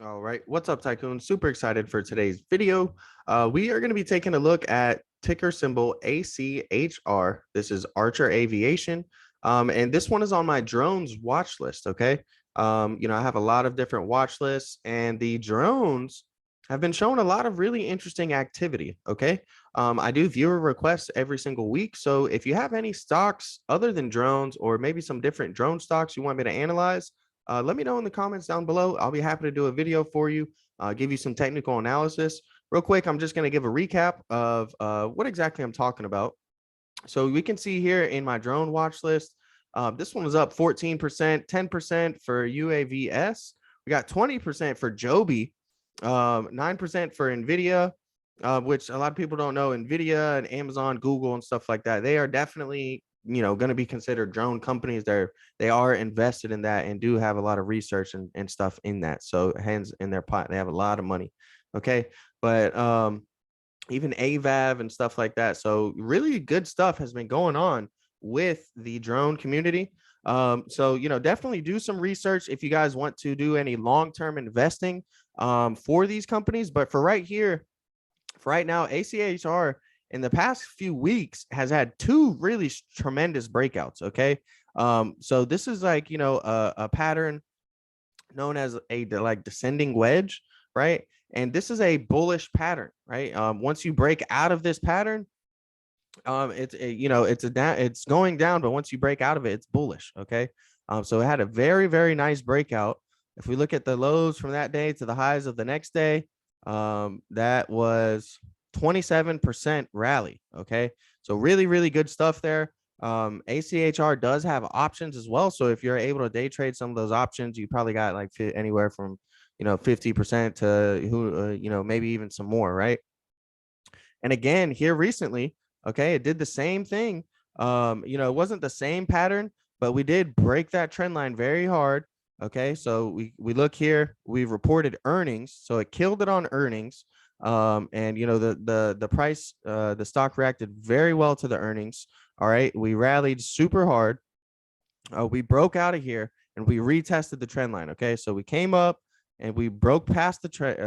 All right, what's up, Tycoon? Super excited for today's video. We are going to be taking a look at ticker symbol ACHR. This is Archer Aviation, and this one is on my drones watch list. Okay, I have a lot of different watch lists, and the drones have been showing a lot of really interesting activity. Okay, I do viewer requests every single week, so if you have any stocks other than drones, or maybe some different drone stocks you want me to analyze, let me know in the comments down below. I'll be happy to do a video for you, give you some technical analysis. Real quick, I'm just going to give a recap of what exactly I'm talking about. So we can see here in my drone watch list, this one was up 14%, 10% for UAVS. We got 20% for Joby, 9% for NVIDIA, which a lot of people don't know. NVIDIA and Amazon, Google, and stuff like that, they are definitely going to be considered drone companies. They are invested in that and do have a lot of research and stuff in that. So hands in their pot, they have a lot of money. Okay, but even AVAV and stuff like that. So really good stuff has been going on with the drone community. So definitely do some research if you guys want to do any long-term investing for these companies. But for right now, ACHR in the past few weeks has had two really tremendous breakouts. Okay, so this is like a pattern known as a like descending wedge, right? And this is a bullish pattern, right? Once you break out of this pattern, it's going down, but once you break out of it, it's bullish. Okay, so it had a very, very nice breakout. If we look at the lows from that day to the highs of the next day, that was 27% rally. Okay, so really, really good stuff there. ACHR does have options as well, so if you're able to day trade some of those options, you probably got like anywhere from 50% to maybe even some more, right? And again, here recently, okay, it did the same thing. It wasn't the same pattern, but we did break that trend line very hard. Okay, so we look here, we reported earnings, so it killed it on earnings. And the price, the stock reacted very well to the earnings. All right, we rallied super hard. We broke out of here and we retested the trend line. Okay, so we came up and we broke past the trend,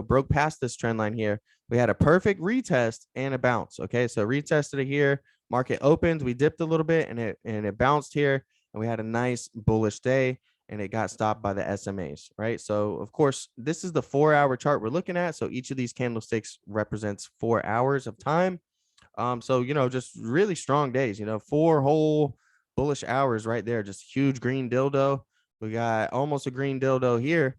broke past this trend line here. We had a perfect retest and a bounce. Okay, so retested it here. Market opened. We dipped a little bit and it bounced here, and we had a nice bullish day. And it got stopped by the SMAs, right? So of course, this is the 4-hour chart we're looking at. So each of these candlesticks represents 4 hours of time. So just really strong days. 4 whole bullish hours right there. Just huge green dildo. We got almost a green dildo here,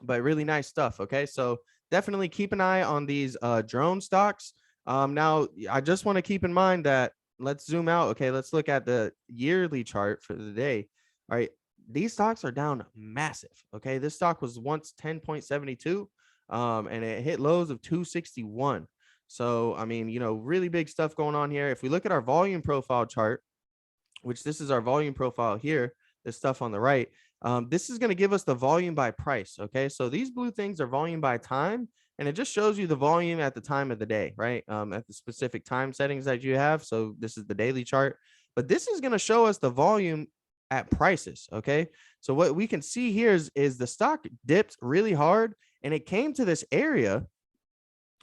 but really nice stuff. Okay, so definitely keep an eye on these drone stocks. Now I just want to keep in mind that let's zoom out. Okay, let's look at the yearly chart for the day. All right, these stocks are down massive. Okay, this stock was once 10.72, and it hit lows of 261. So I mean, really big stuff going on here. If we look at our volume profile chart, which this is our volume profile here, this stuff on the right, this is going to give us the volume by price. Okay, so these blue things are volume by time, and it just shows you the volume at the time of the day, right? At the specific time settings that you have. So this is the daily chart, but this is going to show us the volume at prices. Okay, so what we can see here is the stock dipped really hard and it came to this area.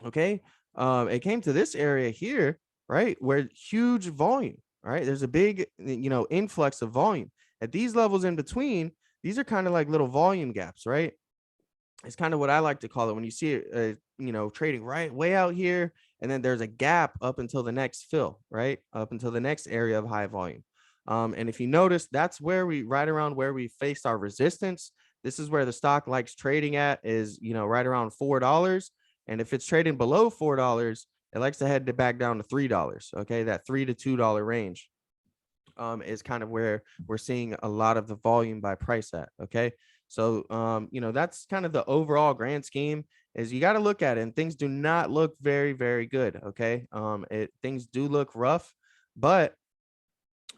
Okay, it came to this area here, right, where huge volume. All right, there's a big influx of volume at these levels in between. These are kind of like little volume gaps, right? It's kind of what I like to call it when you see it, trading right way out here, and then there's a gap up until the next fill, right, up until the next area of high volume. And if you notice, that's where right around where we faced our resistance. This is where the stock likes trading at, is right around $4. And if it's trading below $4, it likes to head back down to $3. Okay, that $3 to $2 range is kind of where we're seeing a lot of the volume by price at. Okay, so that's kind of the overall grand scheme. Is you got to look at it, and things do not look very, very good. Okay, things do look rough, but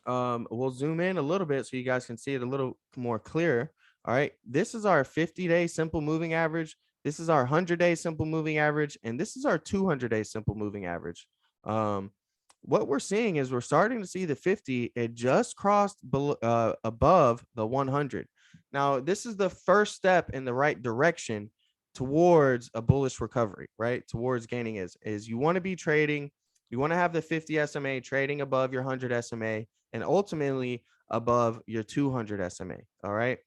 we'll zoom in a little bit so you guys can see it a little more clear. All right, this is our 50-day simple moving average. This is our 100-day simple moving average, and this is our 200-day simple moving average. What we're seeing is we're starting to see the 50. It just crossed above the 100. Now, this is the first step in the right direction towards a bullish recovery, right? Towards gaining is you want to be trading, you want to have the 50 SMA trading above your 100 SMA and ultimately above your 200 SMA. All right.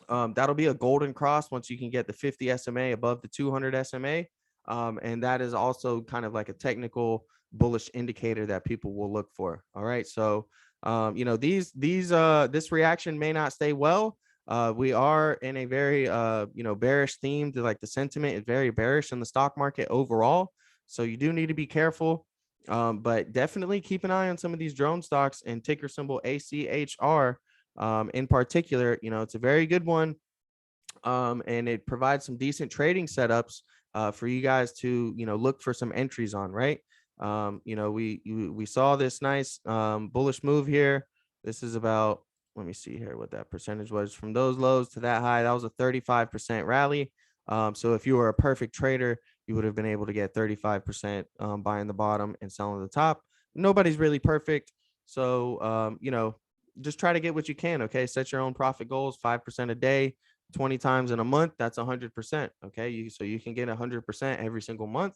That'll be a golden cross once you can get the 50 SMA above the 200 SMA. And that is also kind of like a technical bullish indicator that people will look for. All right. So, this reaction may not stay well. We are in a very, bearish theme. Like the sentiment is very bearish in the stock market overall. So you do need to be careful. But definitely keep an eye on some of these drone stocks and ticker symbol ACHR. In particular, it's a very good one, and it provides some decent trading setups for you guys to look for some entries on, right? We saw this nice bullish move here. This is about, let me see here what that percentage was from those lows to that high. That was a 35% rally. So if you were a perfect trader, you would have been able to get 35% buying the bottom and selling the top. Nobody's really perfect. So, just try to get what you can. Okay. Set your own profit goals, 5% a day, 20 times in a month. That's 100%. Okay. So you can get 100% every single month.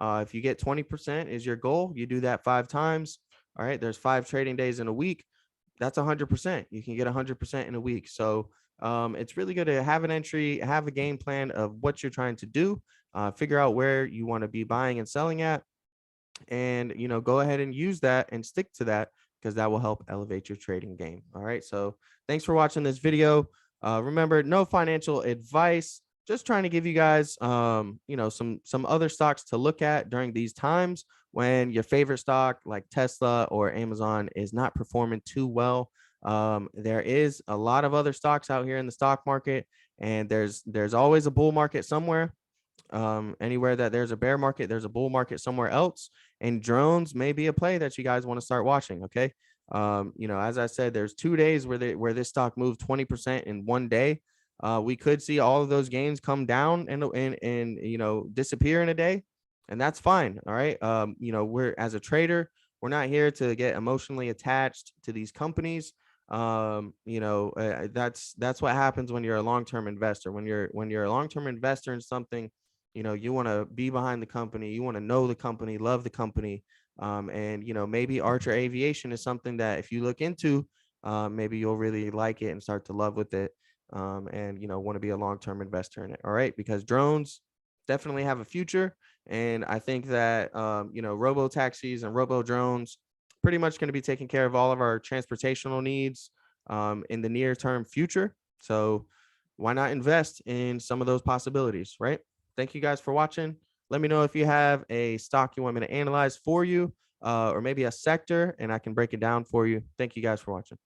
If you get 20% is your goal, you do that 5 times. All right. There's 5 trading days in a week. That's 100%. You can get 100% in a week. So it's really good to have an entry, have a game plan of what you're trying to do, figure out where you want to be buying and selling at, and go ahead and use that and stick to that, because that will help elevate your trading game. All right, so thanks for watching this video. Remember, no financial advice, just trying to give you guys some other stocks to look at during these times when your favorite stock like Tesla or Amazon is not performing too well. There is a lot of other stocks out here in the stock market, and there's always a bull market somewhere. Anywhere that there's a bear market, there's a bull market somewhere else, and drones may be a play that you guys want to start watching. Okay. As I said, there's 2 days where this stock moved 20% in one day. We could see all of those gains come down and disappear in a day, and that's fine. All right. We're, as a trader, we're not here to get emotionally attached to these companies. That's what happens when you're a long-term investor. When you're a long-term investor in something, you want to be behind the company, you want to know the company, love the company. And maybe Achr Aviation is something that if you look into, maybe you'll really like it and start to love with it. And want to be a long-term investor in it. All right, because drones definitely have a future, and I think that robo taxis and robo drones pretty much going to be taking care of all of our transportational needs in the near term future. So why not invest in some of those possibilities, right? Thank you guys for watching. Let me know if you have a stock you want me to analyze for you, or maybe a sector, and I can break it down for you. Thank you guys for watching.